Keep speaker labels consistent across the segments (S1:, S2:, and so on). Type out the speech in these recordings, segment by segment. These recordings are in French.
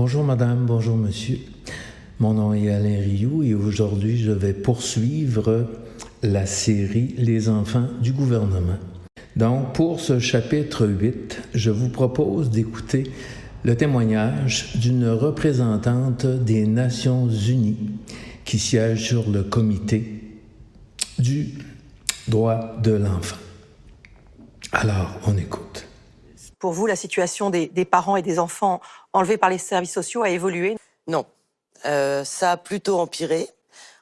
S1: Bonjour madame, bonjour monsieur. Mon nom est Alain Rioux et aujourd'hui je vais poursuivre la série Les enfants du gouvernement. Donc pour ce chapitre 8, je vous propose d'écouter le témoignage d'une représentante des Nations Unies qui siège sur le comité du droit de l'enfant. Alors, on écoute.
S2: Pour vous, la situation des parents et des enfants enlevés par les services sociaux a évolué?
S3: Non, ça a plutôt empiré.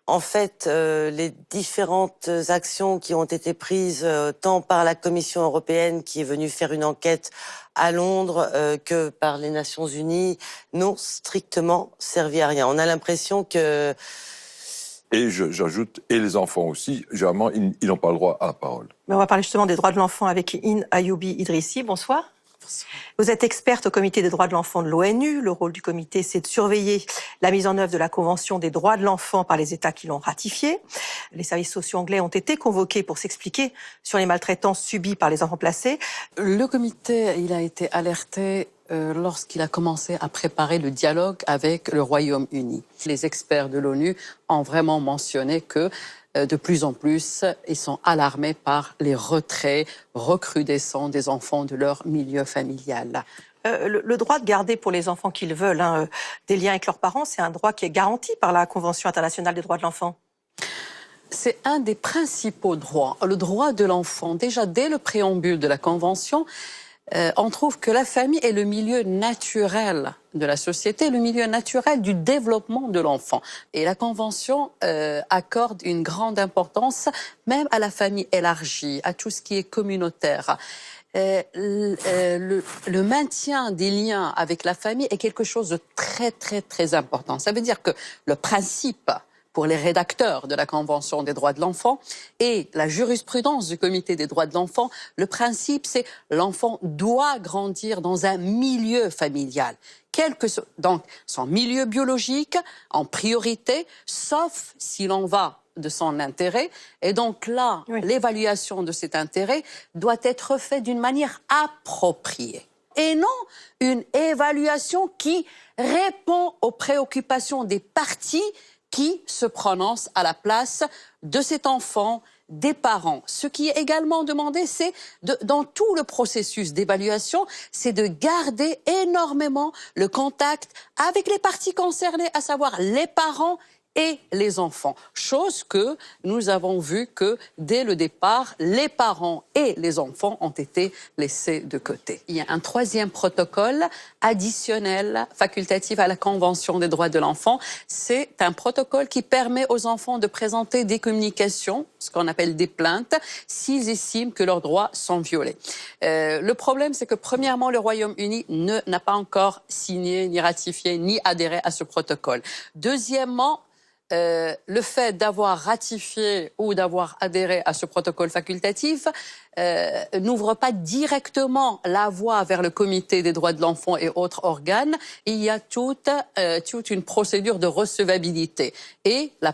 S3: En fait, les différentes actions qui ont été prises tant par la Commission européenne qui est venue faire une enquête à Londres que par les Nations Unies n'ont strictement servi à rien. On a l'impression que...
S4: Et j'ajoute, et les enfants aussi, généralement, ils n'ont pas le droit à la parole.
S2: Mais on va parler justement des droits de l'enfant avec In Ayoubi Idrissi. Bonsoir. Vous êtes experte au comité des droits de l'enfant de l'ONU. Le rôle du comité, c'est de surveiller la mise en œuvre de la Convention des droits de l'enfant par les États qui l'ont ratifiée. Les services sociaux anglais ont été convoqués pour s'expliquer sur les maltraitances subies par les enfants placés.
S5: Le comité, il a été alerté lorsqu'il a commencé à préparer le dialogue avec le Royaume-Uni. Les experts de l'ONU ont vraiment mentionné que de plus en plus, ils sont alarmés par les retraits recrudescents des enfants de leur milieu familial.
S2: Le droit de garder pour les enfants qu'ils veulent des liens avec leurs parents, c'est un droit qui est garanti par la Convention internationale des droits de l'enfant.
S5: C'est un des principaux droits. Le droit de l'enfant, déjà dès le préambule de la Convention, on trouve que la famille est le milieu naturel de la société, le milieu naturel du développement de l'enfant. Et la Convention accorde une grande importance même à la famille élargie, à tout ce qui est communautaire. Le maintien des liens avec la famille est quelque chose de très important. Ça veut dire que le principe pour les rédacteurs de la Convention des droits de l'enfant et la jurisprudence du Comité des droits de l'enfant, le principe c'est l'enfant doit grandir dans un milieu familial, quel que soit donc son milieu biologique en priorité, sauf si l'on va de son intérêt. Et donc là, l'évaluation de cet intérêt doit être faite d'une manière appropriée. Et non une évaluation qui répond aux préoccupations des parties qui se prononcent à la place de cet enfant, des parents. Ce qui est également demandé, c'est dans tout le processus d'évaluation, c'est de garder énormément le contact avec les parties concernées, à savoir les parents et les enfants. Chose que nous avons vu que dès le départ, les parents et les enfants ont été laissés de côté. Il y a un troisième protocole additionnel, facultatif à la Convention des droits de l'enfant. C'est un protocole qui permet aux enfants de présenter des communications, ce qu'on appelle des plaintes, s'ils estiment que leurs droits sont violés. Le problème, c'est que premièrement, le Royaume-Uni n'a pas encore signé, ni ratifié, ni adhéré à ce protocole. Deuxièmement, le fait d'avoir ratifié ou d'avoir adhéré à ce protocole facultatif n'ouvre pas directement la voie vers le comité des droits de l'enfant et autres organes. Il y a toute une procédure de recevabilité. Et la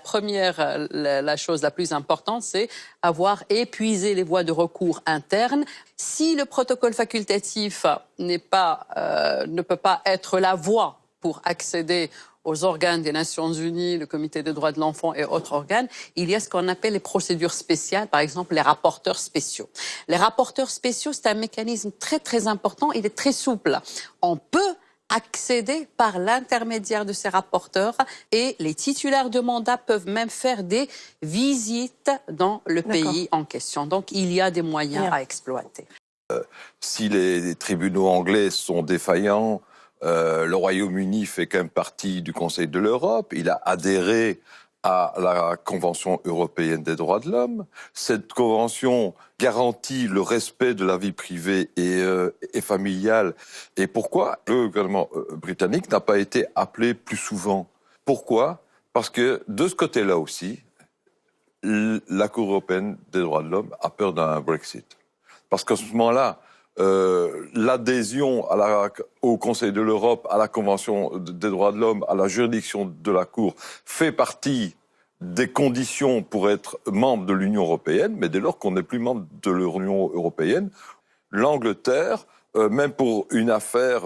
S5: chose la plus importante, c'est avoir épuisé les voies de recours internes. Si le protocole facultatif ne peut pas être la voie pour accéder aux organes des Nations Unies, le Comité des droits de l'enfant et autres organes, il y a ce qu'on appelle les procédures spéciales, par exemple les rapporteurs spéciaux. Les rapporteurs spéciaux, c'est un mécanisme très important, il est très souple. On peut accéder par l'intermédiaire de ces rapporteurs et les titulaires de mandat peuvent même faire des visites dans le pays en question. Donc il y a des moyens à exploiter.
S4: Si les tribunaux anglais sont défaillants, le Royaume-Uni fait quand même partie du Conseil de l'Europe. Il a adhéré à la Convention européenne des droits de l'homme. Cette convention garantit le respect de la vie privée et familiale. Et pourquoi le gouvernement britannique n'a pas été appelé plus souvent? Pourquoi? Parce que de ce côté-là aussi, la Cour européenne des droits de l'homme a peur d'un Brexit. Parce qu'à ce moment-là, l'adhésion au Conseil de l'Europe, à la Convention des droits de l'homme, à la juridiction de la Cour, fait partie des conditions pour être membre de l'Union européenne, mais dès lors qu'on n'est plus membre de l'Union européenne, l'Angleterre, même pour une affaire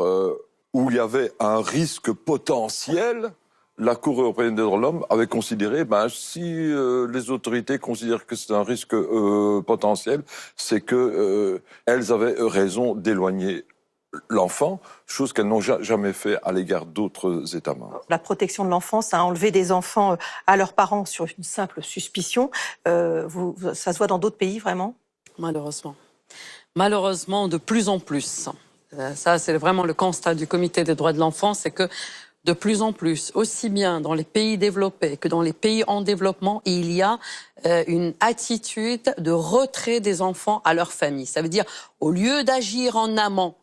S4: où il y avait un risque potentiel, la Cour européenne des droits de l'homme avait considéré, si les autorités considèrent que c'est un risque potentiel, c'est que elles avaient raison d'éloigner l'enfant, chose qu'elles n'ont jamais fait à l'égard d'autres États membres.
S2: La protection de l'enfance a enlevé des enfants à leurs parents sur une simple suspicion. Ça se voit dans d'autres pays, vraiment?
S5: Malheureusement. Malheureusement, de plus en plus. Ça, c'est vraiment le constat du Comité des droits de l'enfant, c'est que de plus en plus, aussi bien dans les pays développés que dans les pays en développement, il y a une attitude de retrait des enfants à leur famille. Ça veut dire, au lieu d'agir en amont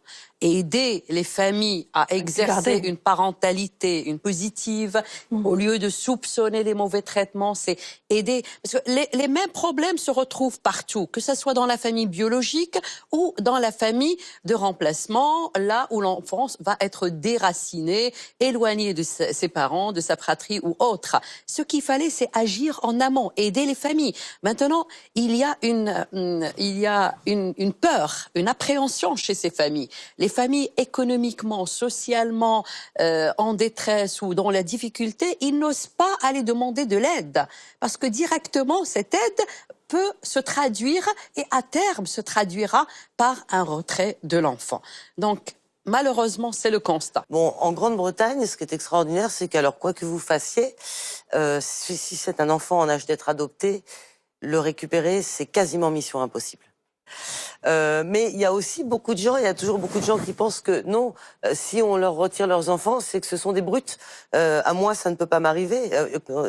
S5: et aider les familles à exercer une parentalité, une positive, au lieu de soupçonner les mauvais traitements, c'est aider. Parce que les mêmes problèmes se retrouvent partout, que ce soit dans la famille biologique ou dans la famille de remplacement, là où l'enfant va être déraciné, éloigné de ses parents, de sa fratrie ou autre. Ce qu'il fallait, c'est agir en amont, aider les familles. Maintenant, il y a une peur, une appréhension chez ces familles. Les familles économiquement, socialement en détresse ou dans la difficulté, ils n'osent pas aller demander de l'aide parce que directement cette aide peut se traduire et à terme se traduira par un retrait de l'enfant. Donc malheureusement, c'est le constat.
S3: Bon, en Grande-Bretagne, ce qui est extraordinaire, c'est qu'alors quoi que vous fassiez, si c'est un enfant en âge d'être adopté, le récupérer, c'est quasiment mission impossible. Mais il y a aussi beaucoup de gens, il y a toujours beaucoup de gens qui pensent que non, si on leur retire leurs enfants, c'est que ce sont des brutes. À moi, ça ne peut pas m'arriver.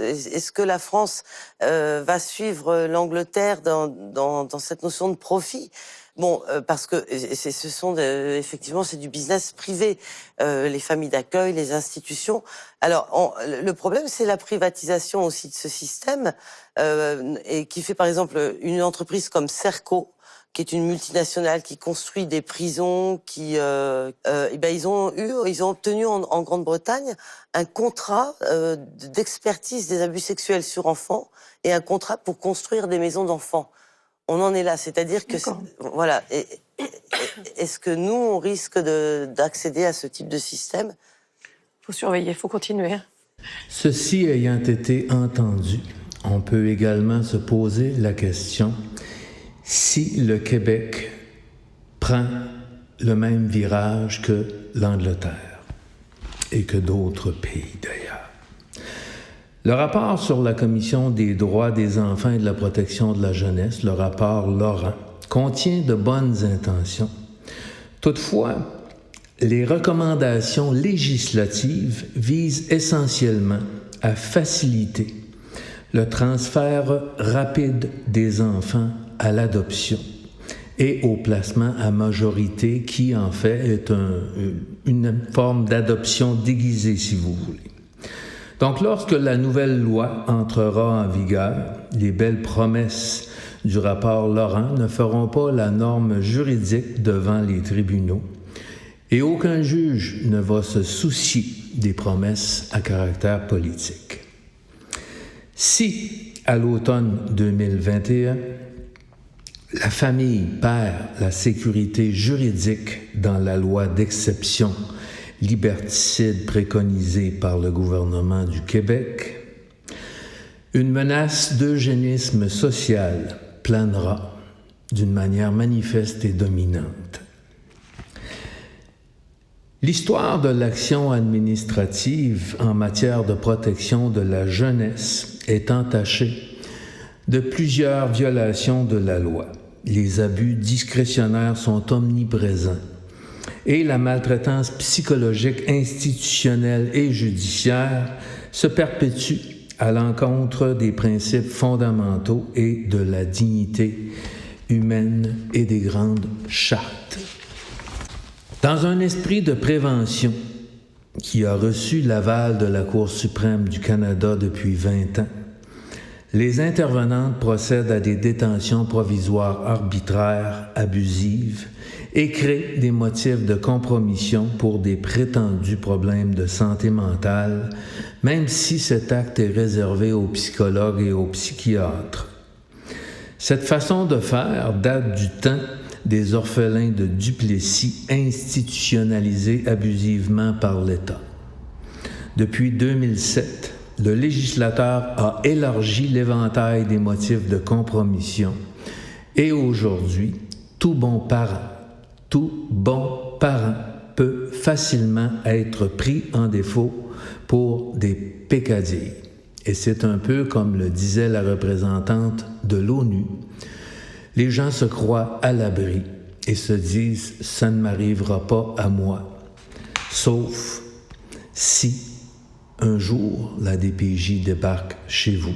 S3: Est-ce que la France va suivre l'Angleterre dans cette notion de profit ? Bon, parce que effectivement, c'est du business privé, les familles d'accueil, les institutions. Alors, le problème, c'est la privatisation aussi de ce système, et qui fait par exemple une entreprise comme Serco, qui est une multinationale qui construit des prisons, ils ont obtenu en Grande-Bretagne un contrat d'expertise des abus sexuels sur enfants et un contrat pour construire des maisons d'enfants. On en est là, c'est-à-dire que voilà. Est-ce que nous on risque d'accéder à ce type de système ?
S2: Il faut surveiller, il faut continuer.
S1: Ceci ayant été entendu, on peut également se poser la question si le Québec prend le même virage que l'Angleterre et que d'autres pays d'ailleurs. Le rapport sur la Commission des droits des enfants et de la protection de la jeunesse, le rapport Laurent, contient de bonnes intentions. Toutefois, les recommandations législatives visent essentiellement à faciliter le transfert rapide des enfants à l'adoption et au placement à majorité qui, en fait, est une forme d'adoption déguisée, si vous voulez. Donc, lorsque la nouvelle loi entrera en vigueur, les belles promesses du rapport Laurent ne feront pas la norme juridique devant les tribunaux et aucun juge ne va se soucier des promesses à caractère politique. Si, à l'automne 2021, la famille perd la sécurité juridique dans la loi d'exception liberticide préconisée par le gouvernement du Québec, une menace d'eugénisme social planera d'une manière manifeste et dominante. L'histoire de l'action administrative en matière de protection de la jeunesse est entachée de plusieurs violations de la loi. Les abus discrétionnaires sont omniprésents et la maltraitance psychologique, institutionnelle et judiciaire se perpétue à l'encontre des principes fondamentaux et de la dignité humaine et des grandes chartes. Dans un esprit de prévention qui a reçu l'aval de la Cour suprême du Canada depuis 20 ans, les intervenantes procèdent à des détentions provisoires arbitraires, abusives, et créent des motifs de compromission pour des prétendus problèmes de santé mentale, même si cet acte est réservé aux psychologues et aux psychiatres. Cette façon de faire date du temps des orphelins de Duplessis institutionnalisés abusivement par l'État. Depuis 2007, le législateur a élargi l'éventail des motifs de compromission et aujourd'hui, tout bon parent peut facilement être pris en défaut pour des peccadilles. Et c'est un peu comme le disait la représentante de l'ONU. Les gens se croient à l'abri et se disent « ça ne m'arrivera pas à moi », sauf si un jour la DPJ débarque chez vous.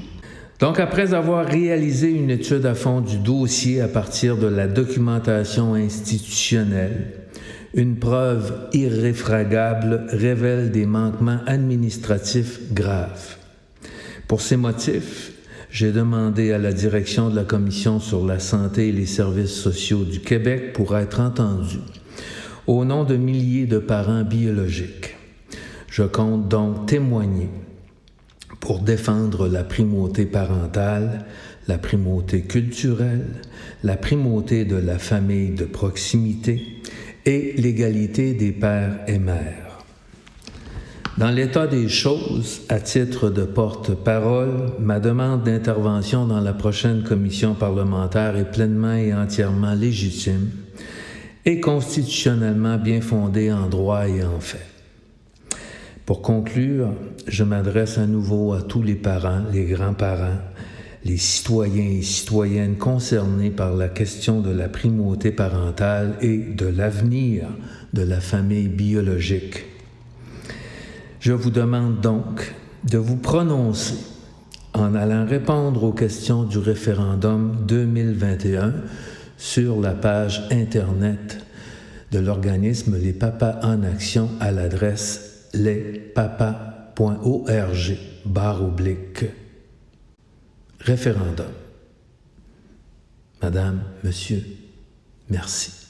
S1: Donc, après avoir réalisé une étude à fond du dossier à partir de la documentation institutionnelle, une preuve irréfragable révèle des manquements administratifs graves. Pour ces motifs, j'ai demandé à la direction de la Commission sur la santé et les services sociaux du Québec pour être entendue, au nom de milliers de parents biologiques. Je compte donc témoigner pour défendre la primauté parentale, la primauté culturelle, la primauté de la famille de proximité et l'égalité des pères et mères. Dans l'état des choses, à titre de porte-parole, ma demande d'intervention dans la prochaine commission parlementaire est pleinement et entièrement légitime et constitutionnellement bien fondée en droit et en fait. Pour conclure, je m'adresse à nouveau à tous les parents, les grands-parents, les citoyens et citoyennes concernés par la question de la primauté parentale et de l'avenir de la famille biologique. Je vous demande donc de vous prononcer en allant répondre aux questions du référendum 2021 sur la page Internet de l'organisme Les Papas en Action à l'adresse lespapas.org/référendum. Madame, Monsieur, merci.